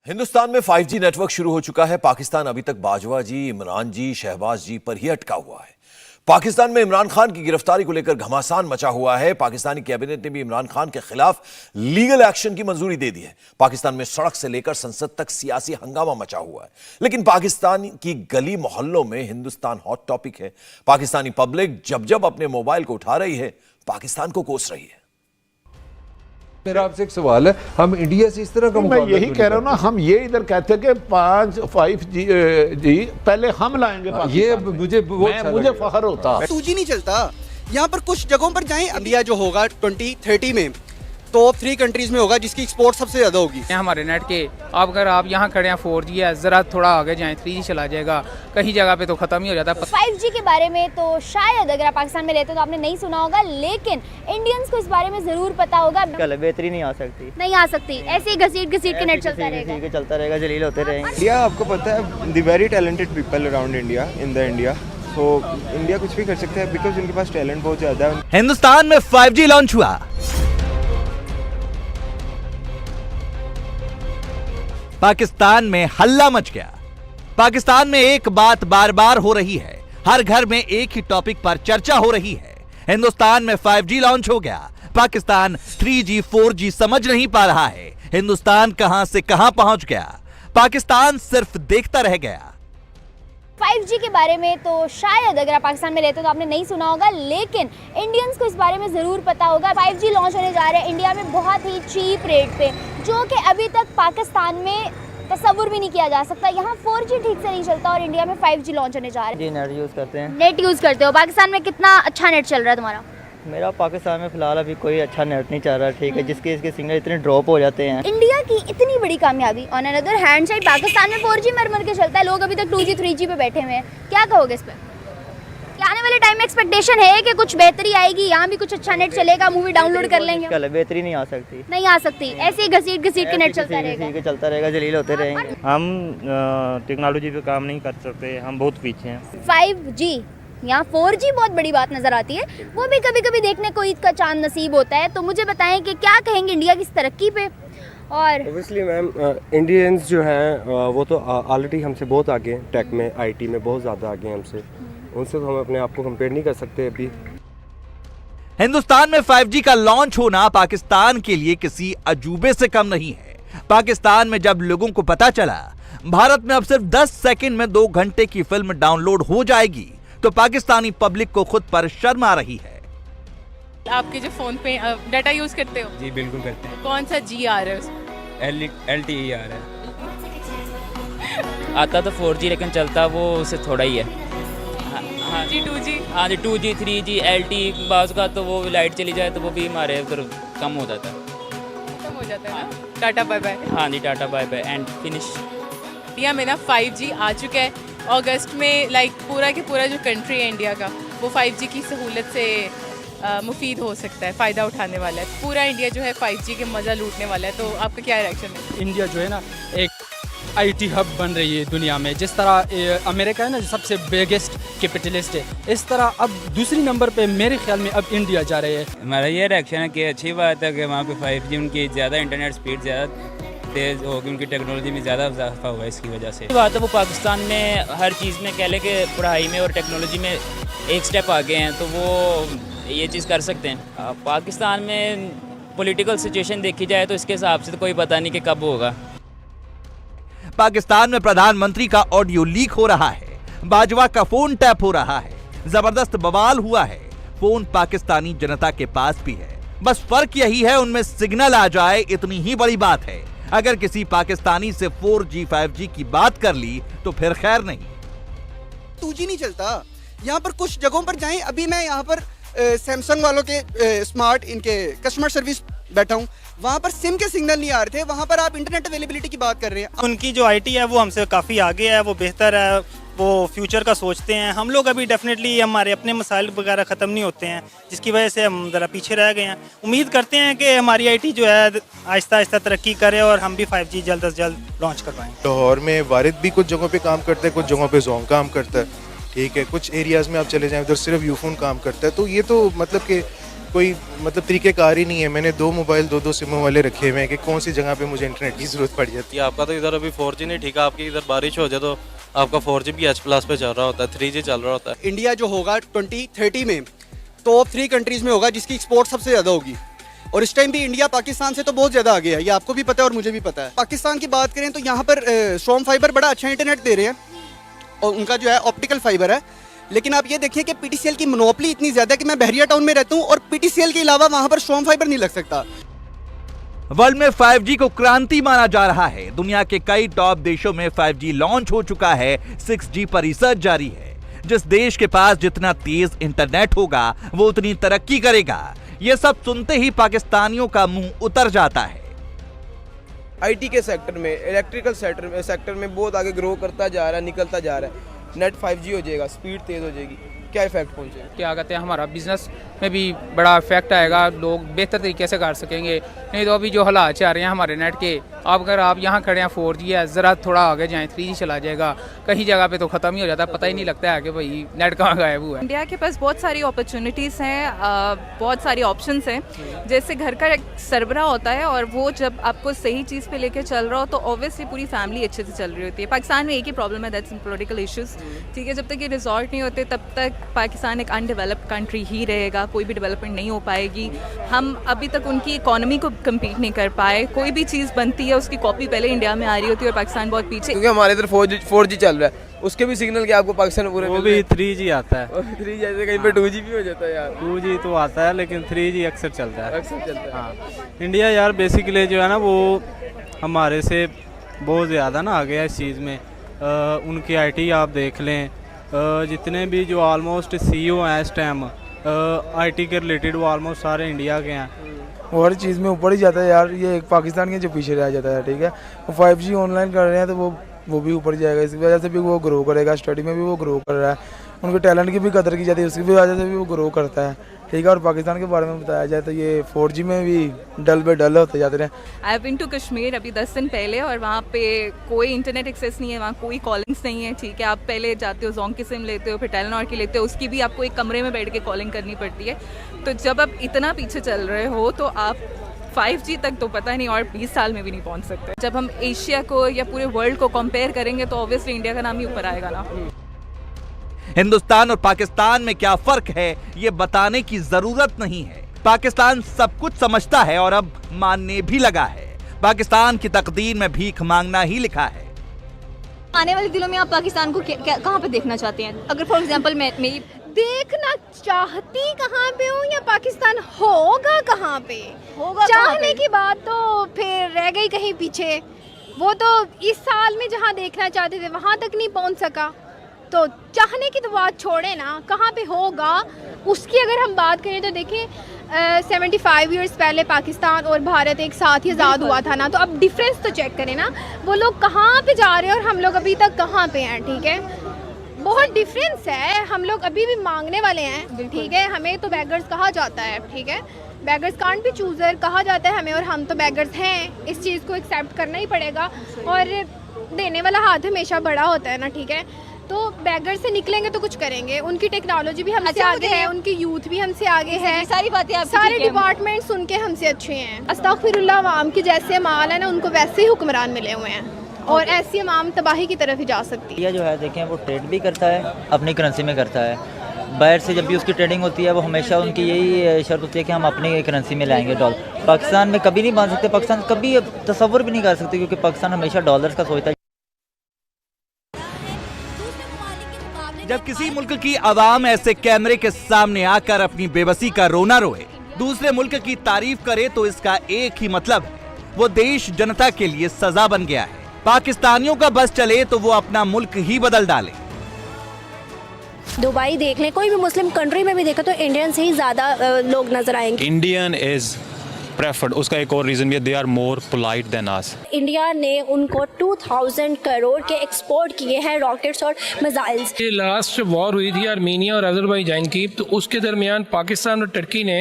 हिंदुस्तान में 5G network शुरू हो चुका है। पाकिस्तान अभी तक बाजवा जी, इमरान जी, शहबाज जी पर ही अटका हुआ है। पाकिस्तान में इमरान खान की गिरफ्तारी को लेकर घमासान मचा हुआ है। पाकिस्तानी कैबिनेट ने भी इमरान खान के खिलाफ लीगल एक्शन की मंजूरी दे दी है। पाकिस्तान में सड़क से लेकर संसद तक सियासी हंगामा मचा हुआ है। लेकिन पाकिस्तान की गली मोहल्लों में हिंदुस्तान हॉट टॉपिक है। पाकिस्तानी पब्लिक जब जब अपने मोबाइल को उठा रही है, पाकिस्तान को कोस रही है। मेरा आपसे एक सवाल है, हम इंडिया से इस तरह का मैं यही कह रहा हूँ ना, हम ये इधर कहते हैं कि 5G पहले हम लाएंगे ये मुझे फख्र होता। 2G नहीं चलता यहाँ पर। कुछ जगहों पर जाएं, इंडिया जो होगा 2030 में टॉप 3 कंट्रीज में होगा जिसकी एक्सपोर्ट सबसे ज्यादा होगी। हमारे नेट के अब अगर आप यहाँ खड़े हैं 4G है, ज़रा थोड़ा आगे जाएं 3G चला जाएगा, कहीं जगह पे तो ख़त्म ही हो जाता है। 5G के बारे में तो शायद अगर आप पाकिस्तान में रहते हो तो आपने नहीं सुना होगा, लेकिन इंडियंस को इस बारे में ज़रूर पता होगा। बेहतरी नहीं आ सकती, नहीं आ सकती, ऐसे ही घसीट के नेट चलता रहेगा, जलील होते रहेंगे। इंडिया आपको पता है, the very talented people around India in the India, तो इंडिया कुछ भी कर सकता है बिकॉज उनके पास टैलेंट बहुत ज़्यादा है। हिंदुस्तान में 5G लॉन्च हुआ। पाकिस्तान में हल्ला मच गया। पाकिस्तान में एक बात बार बार हो रही है, हर घर में एक ही टॉपिक पर चर्चा हो रही है। हिंदुस्तान में 5G लॉन्च हो गया। पाकिस्तान 3G 4G समझ नहीं पा रहा है। हिंदुस्तान कहां से कहां पहुंच गया। पाकिस्तान सिर्फ देखता रह गया। 5G के बारे में तो शायद अगर आप पाकिस्तान में रहते हो तो आपने नहीं सुना होगा, लेकिन इंडियंस को इस बारे में ज़रूर पता होगा। 5G लॉन्च होने जा रहा है इंडिया में बहुत ही चीप रेट पे, जो कि अभी तक पाकिस्तान में तस्वुर भी नहीं किया जा सकता। यहाँ 4G ठीक से नहीं चलता और इंडिया में 5G लॉन्च होने जा रहा है। जी नेट यूज़ करते हैं। नेट यूज़ करते हो? पाकिस्तान में कितना अच्छा नेट चल रहा है तुम्हारा? मेरा पाकिस्तान में फिलहाल अभी कोई अच्छा नेट नहीं चल रहा, ठीक है, जिसके इसके सिग्नल इतने ड्रॉप हो जाते हैं। इंडिया की इतनी बड़ी कामयाबी on another hand side Pakistan में 4G मर के चलता है, लोग अभी तक 2G 3G पे बैठे हुए हैं। क्या कहोगे इस पर? आने वाले टाइम में एक्सपेक्टेशन है कि कुछ बेहतरी आएगी, यहाँ भी कुछ अच्छा नेट चलेगा, मूवी डाउनलोड कर लेंगे? बेहतरी नहीं आ सकती, नहीं आ सकती, ऐसे ही घसीट के नेट चलता रहेगा, जलील होते रहेंगे। हम टेक्नोलॉजी पे काम नहीं कर सकते, हम बहुत पीछे हैं। 5G यहाँ 4G बहुत बड़ी बात नजर आती है, वो भी कभी कभी देखने को ईद का चांद नसीब होता है। तो मुझे बताएं कि क्या कहेंगे इंडिया की इस तरक्की पे? और ओबियसली मैम, इंडियंस जो हैं वो तो ऑलरेडी हमसे बहुत आगे हैं, टेक में, IT में बहुत ज़्यादा आगे हैं हमसे। उनसे तो हम अपने आप को कंपेयर नहीं कर सकते अभी। हिंदुस्तान में 5G का लॉन्च होना पाकिस्तान के लिए किसी अजूबे से कम नहीं है। पाकिस्तान में जब लोगों को पता चला भारत में अब सिर्फ 10 सेकंड में 2 घंटे की फिल्म डाउनलोड हो जाएगी, तो पाकिस्तानी पब्लिक को खुद पर शर्म आ रही है। आपके जो फोन पे डाटा यूज करते हो? जी बिल्कुल करते हैं। कौन सा G आ रहा है? LTE आ रहा है। आता तो 4G लेकिन चलता वो उससे थोड़ा ही है। हाँ जी 2G, हाँ जी 2G 3G LTE बाज़ का तो वो लाइट चली जाए तो वो भी हमारे उधर कम हो जाता है। खत्म हो जाता है ना। Tata bye bye. हाँ जी tata bye bye and finish. India में ना 5G आ चुका है। अगस्त में लाइक पूरा के पूरा जो कंट्री है इंडिया का, वो 5G की सहूलत से मुफीद हो सकता है, फ़ायदा उठाने वाला है। पूरा इंडिया जो है 5G के मज़ा लूटने वाला है। तो आपका क्या रिएक्शन है? इंडिया जो है ना एक IT हब बन रही है दुनिया में। जिस तरह अमेरिका है ना सबसे बिगेस्ट कैपिटलिस्ट है, इस तरह अब दूसरी नंबर पे मेरे ख्याल में अब इंडिया जा रही है। हमारा ये रिएक्शन है कि अच्छी बात है कि वहाँ पे 5G उनकी ज़्यादा इंटरनेट स्पीड ज़्यादा तेज़ होगी, उनकी टेक्नोलॉजी में ज़्यादा इजाफा हुआ है इसकी वजह से। बात है वो पाकिस्तान में हर चीज़ में कह लें कि पढ़ाई में और टेक्नोलॉजी में एक स्टेप आगे हैं, तो वो ये चीज़ कर सकते हैं। पाकिस्तान में पॉलिटिकल सिचुएशन देखी जाए तो इसके हिसाब से तो कोई पता नहीं कि कब होगा। पाकिस्तान में प्रधानमंत्री का ऑडियो लीक हो रहा है, बाजवा का फोन टैप हो रहा है, जबरदस्त बवाल हुआ है। फोन पाकिस्तानी जनता के पास भी है, बस फर्क यही है उनमें सिग्नल आ जाए, इतनी ही बड़ी बात है। अगर किसी पाकिस्तानी से 4G 5G की बात कर ली तो फिर खैर नहीं। 2G नहीं चलता यहाँ पर। कुछ जगहों पर जाएं, अभी मैं यहाँ पर सैमसंग वालों के स्मार्ट इनके कस्टमर सर्विस बैठा हूँ, वहाँ पर सिम के सिग्नल नहीं आ रहे थे। वहाँ पर आप इंटरनेट अवेलेबिलिटी की बात कर रहे हैं। उनकी जो IT है वो हमसे काफ़ी आगे है, वो बेहतर है, वो फ्यूचर का सोचते हैं। हम लोग अभी डेफिनेटली हमारे अपने मसाइल वगैरह ख़त्म नहीं होते हैं, जिसकी वजह से हम ज़रा पीछे रह गए हैं। उम्मीद करते हैं कि हमारी IT जो है आहिस्ता आहिस्ता तरक्की करे और हम भी 5G जल्द अज जल्द लॉन्च करवाएँ। लाहौर में वारिद भी कुछ जगहों पे काम करता है, कुछ जगहों पे जोंग काम करता है, ठीक है। कुछ एरियाज़ में आप चले जाएं उधर सिर्फ यूफोन काम करता है। तो ये तो मतलब कि कोई मतलब तरीक़ेकार ही नहीं है। मैंने 2 मोबाइल 2-2 सिमों वाले रखे हुए हैं कि कौन सी जगह पे मुझे इंटरनेट की ज़रूरत पड़ जाती है। आपका तो इधर अभी 4G नहीं ठीक है, आपकी इधर बारिश हो जाए तो आपका 4G भी H+ पे चल रहा होता है, 3G चल रहा होता है। इंडिया जो होगा 2030 में टॉप 3 कंट्रीज़ में होगा जिसकी एक्सपोर्ट सबसे ज़्यादा होगी। और इस टाइम भी इंडिया पाकिस्तान से तो बहुत ज़्यादा आगे है, ये आपको भी पता है और मुझे भी पता है। पाकिस्तान की बात करें तो यहाँ पर स्ट्रॉन्ग फाइबर बड़ा अच्छा इंटरनेट दे रहे हैं और उनका जो है ऑप्टिकल फाइबर है। लेकिन आप ये देखिए कि PTCL की मोनोपोली इतनी ज़्यादा कि मैं बहरिया टाउन में रहता हूँ और PTCL के अलावा वहाँ पर स्ट्रॉन्ग फाइबर नहीं लग सकता। वर्ल्ड में 5G को क्रांति माना जा रहा है। दुनिया के कई टॉप देशों में 5G लॉन्च हो चुका है, 6G पर रिसर्च जारी है। जिस देश के पास जितना तेज इंटरनेट होगा वो उतनी तरक्की करेगा। ये सब सुनते ही पाकिस्तानियों का मुंह उतर जाता है। IT के सेक्टर में, इलेक्ट्रिकल सेक्टर में बहुत आगे ग्रो करता जा रहा है, निकलता जा रहा है। नेट 5G हो जाएगा, स्पीड तेज़ हो जाएगी, क्या इफेक्ट पहुंचेगा? क्या कहते हैं, हमारा बिजनेस में भी बड़ा इफेक्ट आएगा, लोग बेहतर तरीके से कर सकेंगे। नहीं तो अभी जो हालात चल रहे हैं हमारे नेट के, अगर आप यहाँ खड़े हैं 4G है, ज़रा थोड़ा आगे जाएं 3G चला जाएगा, कहीं जगह पे तो ख़त्म ही हो जाता है, पता ही नहीं लगता है कि भाई नेट कहाँ गायब हुआ है। इंडिया के पास बहुत सारी अपॉर्चुनिटीज़ हैं, बहुत सारी ऑप्शंस हैं। जैसे घर का एक सरबराह होता है और वो जब आपको सही चीज़ पे लेके चल रहा हो तो ऑब्वियसली पूरी फैमिली अच्छे से चल रही होती है। पाकिस्तान में एक ही प्रॉब्लम है, दैट्स पॉलिटिकल इश्यूज़। ठीक है, जब तक ये रिजॉल्ट नहीं होते तब तक पाकिस्तान एक अनडेवलप्ड कंट्री ही रहेगा, कोई भी डेवलपमेंट नहीं हो पाएगी। हम अभी तक उनकी इकोनॉमी को कम्पीट नहीं कर पाए। कोई भी चीज़ बनती है उसकी कॉपी पहले इंडिया में आ रही होती है और पाकिस्तान बहुत पीछे। क्योंकि हमारे इधर 4G चल रहा है, उसके भी सिग्नल क्या आपको पाकिस्तान में पूरे वो भी 3G आता है। 3G ऐसे कहीं पे 2G भी हो जाता है यार। 2G तो आता है लेकिन 3G अक्सर चलता है। अक्सर चलता है। हाँ, इंडिया यार बेसिकली जो है ना वो हमारे से बहुत ज़्यादा ना आगे है इस चीज़ में। उनकी IT आप देख लें, जितने भी जो ऑलमोस्ट CEO हैं इस टाइम IT के रिलेटेड वो ऑलमोस्ट सारे इंडिया के हैं। वो हर चीज़ में ऊपर ही जाता है यार, ये एक पाकिस्तान के जो पीछे रह जाता है। ठीक है, वो 5G ऑनलाइन कर रहे हैं तो वो भी ऊपर जाएगा, इस वजह से भी वो ग्रो करेगा, स्टडी में भी वो ग्रो कर रहा है, उनके टैलेंट की भी कदर की जाती है, उसकी भी वजह से भी वो ग्रो करता है। ठीक है, और पाकिस्तान के बारे में बताया जाए तो ये 4G में भी डल पे डल होते जाते हैं। I have been to Kashmir अभी 10 दिन पहले और वहाँ पे कोई इंटरनेट एक्सेस नहीं है, वहाँ कोई कॉलिंग्स नहीं है। ठीक है, आप पहले जाते हो जोंग की सिम लेते हो, फिर टेलीनॉर की लेते हो, उसकी भी आपको एक कमरे में बैठ के कॉलिंग करनी पड़ती है। तो जब आप इतना पीछे चल रहे हो तो आप 5G तक तो पता नहीं और 20 साल में भी नहीं पहुँच सकते। जब हम एशिया को या पूरे वर्ल्ड को कंपेयर करेंगे तो ऑब्वियसली इंडिया का नाम ही ऊपर आएगा ना। हिंदुस्तान और पाकिस्तान में क्या फर्क है ये बताने की जरूरत नहीं है। पाकिस्तान सब कुछ समझता है और अब मानने भी लगा है। पाकिस्तान की तकदीर में भीख मांगना ही लिखा है। आने वाले दिनों में आप पाकिस्तान को कहाँ पे देखना चाहते हैं? अगर फॉर एग्जांपल मैं देखना चाहती कहाँ पे हूँ या पाकिस्तान होगा कहाँ पे? होगा चाहने की बात तो फिर रह गई कहीं पीछे। वो तो इस साल में जहाँ देखना चाहते थे वहाँ तक नहीं पहुँच सका, तो चाहने की तो बात छोड़े ना, कहाँ पे होगा उसकी अगर हम बात करें तो देखिए 75 ईयर्स पहले पाकिस्तान और भारत एक साथ ही आज़ाद हुआ था ना, तो अब डिफरेंस तो चेक करें ना, वो लोग कहाँ पे जा रहे हैं और हम लोग अभी तक कहाँ पे हैं। ठीक है, बहुत डिफरेंस है, हम लोग अभी भी मांगने वाले हैं। ठीक है, हमें तो बैगर्स कहा जाता है। ठीक है, बैगर्स कांट बी चूज़र कहा जाता है हमें, और हम तो बैगर्स हैं, इस चीज़ को एक्सेप्ट करना ही पड़ेगा। और देने वाला हाथ हमेशा बड़ा होता है ना। ठीक है, तो बैगर से निकलेंगे तो कुछ करेंगे। उनकी टेक्नोलॉजी भी हमसे आगे है, उनकी यूथ भी हमसे आगे है, सारी बातें सारे डिपार्टमेंट्स उनके हमसे अच्छे हैं। अस्तगफिरुल्लाह, अवाम के जैसे माल है ना उनको वैसे ही हुक्मरान मिले हुए हैं और ऐसी अवाम तबाही की तरफ ही जा सकती है। ये जो है देखें वो ट्रेड भी करता है, अपनी करेंसी में करता है। बाहर से जब भी उसकी ट्रेडिंग होती है वो हमेशा उनकी यही शर्त होती है कि हम अपनी करेंसी में लाएंगे डॉलर। पाकिस्तान में कभी नहीं बांध सकते, पाकिस्तान कभी तसव्वुर भी नहीं कर सकते क्योंकि पाकिस्तान हमेशा डॉलर्स का सोचता है। जब किसी मुल्क की आवाम ऐसे कैमरे के सामने आकर अपनी बेबसी का रोना रोए, दूसरे मुल्क की तारीफ करे तो इसका एक ही मतलब है, वो देश जनता के लिए सजा बन गया है। पाकिस्तानियों का बस चले तो वो अपना मुल्क ही बदल डाले। दुबई देख लें, कोई भी मुस्लिम कंट्री में भी देखा तो इंडियन से ही ज्यादा लोग नजर आएंगे। इंडियन इज प्रेफर्ड, उसका एक और रीज़न भी है, they are more polite than us. India ने उनको 2000 करोड़ के एक्सपोर्ट किए हैं रॉकेट्स और मिसाइल्स। ये लास्ट वॉर हुई थी आर्मीनिया और अजरबैजान की, तो उसके दरमियान पाकिस्तान और टर्की ने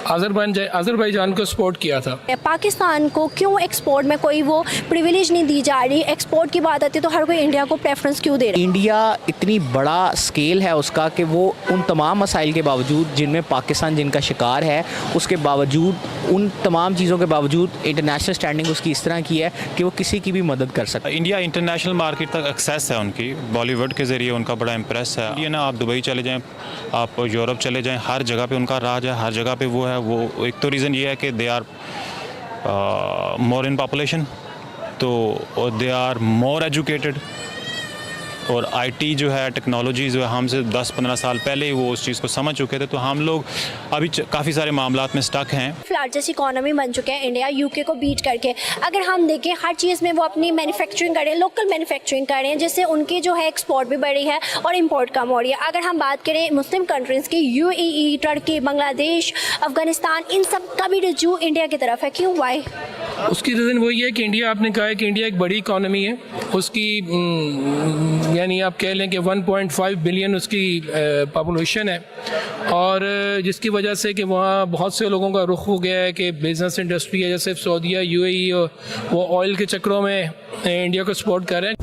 अजरबैजान को सपोर्ट किया था। पाकिस्तान को क्यों एक्सपोर्ट में कोई वो प्रिविलेज नहीं दी जा रही? एक्सपोर्ट की बात आती है तो हर कोई इंडिया को प्रेफरेंस क्यों दे रहा है? इंडिया इतनी बड़ा स्केल है उसका कि वो उन तमाम मसाइल के बावजूद जिनमें पाकिस्तान जिनका शिकार है, उसके बावजूद, उन तमाम चीज़ों के बावजूद इंटरनेशनल स्टैंडिंग उसकी इस तरह की है कि वो किसी की भी मदद कर सकता है। इंडिया इंटरनेशनल मार्केट तक एक्सेस है उनकी, बॉलीवुड के ज़रिए उनका बड़ा इम्प्रेस है। इंडिया ना, आप दुबई चले जाएँ, आप यूरोप चले जाएँ, हर जगह पे उनका राज है, हर जगह पे वो है। वो एक तो रीज़न ये है कि दे आर मोर इन पॉपुलेशन, तो दे आर मोर एजुकेटेड, और आईटी जो है, टेक्नोलॉजी जो है, हमसे 10-15 साल पहले ही वो उस चीज़ को समझ चुके थे, तो हम लोग अभी काफ़ी सारे मामलात में स्टक हैं। लार्जेस्ट इकोनॉमी बन चुके हैं इंडिया यूके को बीट करके। अगर हम देखें हर चीज़ में वो अपनी मैन्युफैक्चरिंग करें, लोकल मैन्युफैक्चरिंग करें, जिससे उनकी जो है एक्सपोर्ट भी बढ़ी है और इंपोर्ट कम हो रही है। अगर हम बात करें मुस्लिम कंट्रीज़ की, यूएई, टर्की, बांग्लादेश, अफगानिस्तान, इन सब का भी रुझान इंडिया की तरफ है। क्यों, वाई? उसकी रीज़न वही है कि इंडिया, आपने कहा है कि इंडिया एक बड़ी इकोनॉमी है, उसकी यानी आप कह लें कि 1.5 बिलियन उसकी पॉपुलेशन है, और जिसकी वजह से कि वहाँ बहुत से लोगों का रुख हो गया है कि बिज़नेस इंडस्ट्री है, जैसे सऊदीया, यूएई, वो ऑयल के चक्रों में इंडिया को सपोर्ट कर रहे हैं।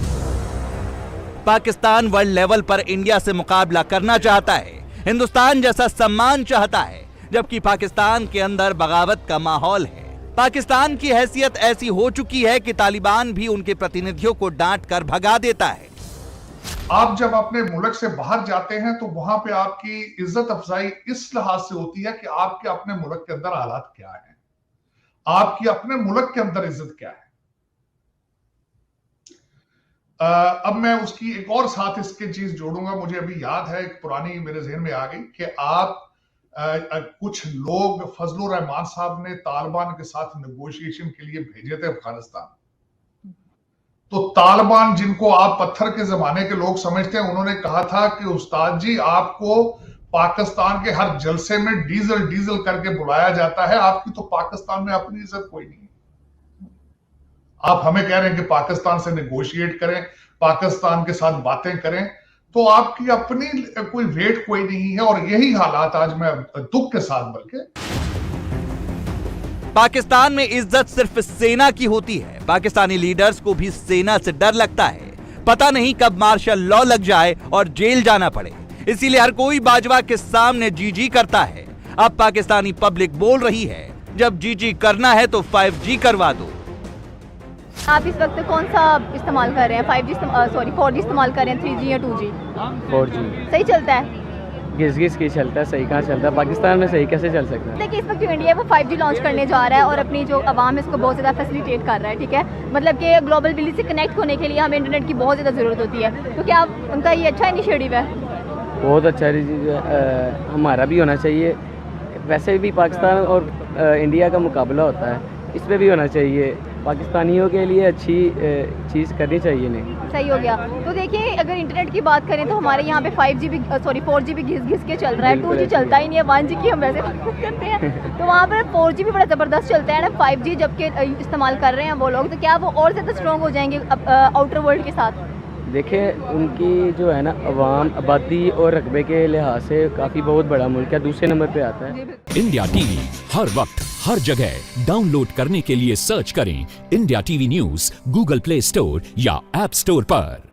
पाकिस्तान वर्ल्ड लेवल पर इंडिया से मुकाबला करना चाहता है, हिंदुस्तान जैसा सम्मान चाहता है, जबकि पाकिस्तान के अंदर बगावत का माहौल है। पाकिस्तान की हैसियत ऐसी हो चुकी है कि तालिबान भी उनके प्रतिनिधियों को डांट कर भगा देता है। आप जब अपने मुल्क से बाहर जाते हैं तो वहां पे आपकी इज्जत अफजाई इस लिहाज से होती है कि आपके अपने मुल्क के अंदर हालात क्या है, आपकी अपने मुल्क के अंदर इज्जत क्या है। अब मैं उसकी एक और साथ इसके चीज जोड़ूंगा। मुझे अभी याद है, एक पुरानी मेरे जहन में आ गई कि आप कुछ लोग फजलुर रहमान साहब ने तालिबान के साथ नेगोशिएशन के लिए भेजे थे अफगानिस्तान। तो तालिबान, जिनको आप पत्थर के जमाने के लोग समझते हैं, उन्होंने कहा था कि उस्ताद जी, आपको पाकिस्तान के हर जलसे में डीजल डीजल करके बुलाया जाता है, आपकी तो पाकिस्तान में अपनी इज्जत कोई नहीं है। आप हमें कह रहे हैं कि पाकिस्तान से नेगोशिएट करें, पाकिस्तान के साथ बातें करें, तो आपकी अपनी कोई वेट कोई नहीं है। और यही हालात आज मैं दुख के साथ, बल्कि पाकिस्तान में इज्जत सिर्फ सेना की होती है। पाकिस्तानी लीडर्स को भी सेना से डर लगता है, पता नहीं कब मार्शल लॉ लग जाए और जेल जाना पड़े, इसीलिए हर कोई बाजवा के सामने जी करता है। अब पाकिस्तानी पब्लिक बोल रही है, जब जी करना है तो 5G करवा दो। आप इस वक्त कौन सा इस्तेमाल कर रहे हैं? 4G इस्तेमाल कर रहे हैं, 3G या 2G? 4G। सही चलता है? घिस की चलता है, सही कहाँ चलता है? पाकिस्तान में सही कैसे चल सकता है? देखिए, इस वक्त जो इंडिया है वो 5G लॉन्च करने जा रहा है और अपनी जो आवाम है इसको बहुत ज़्यादा फैसिलिटेट कर रहा है, ठीक है। मतलब कि ग्लोबल विलेज से कनेक्ट होने के लिए हमें इंटरनेट की बहुत ज़्यादा ज़रूरत होती है। तो क्या उनका ये अच्छा इनिशिएटिव है? बहुत अच्छा हमारा भी होना चाहिए। वैसे भी पाकिस्तान और इंडिया का मुकाबला होता है, इस पर भी होना चाहिए। पाकिस्तानियों के लिए अच्छी चीज़ करनी चाहिए। नहीं, सही हो गया। तो देखिए, अगर इंटरनेट की बात करें तो हमारे यहाँ पे 4G भी घिस के चल रहा है, 2G चलता ही नहीं है, 1G की हम वैसे करते हैं। तो वहाँ पर 4G भी बड़ा ज़बरदस्त चलता है ना, 5G जबकि इस्तेमाल कर रहे हैं वो लोग, तो क्या वो और ज़्यादा स्ट्रॉन्ग हो जाएंगे आउटर वर्ल्ड के साथ? देखिए, उनकी जो है ना अवाम, आबादी और रकबे के लिहाज से काफ़ी बहुत बड़ा मुल्क है, दूसरे नंबर पे आता है। इंडिया टीवी हर वक्त हर जगह डाउनलोड करने के लिए सर्च करें India TV news Google play store या ऐप स्टोर पर।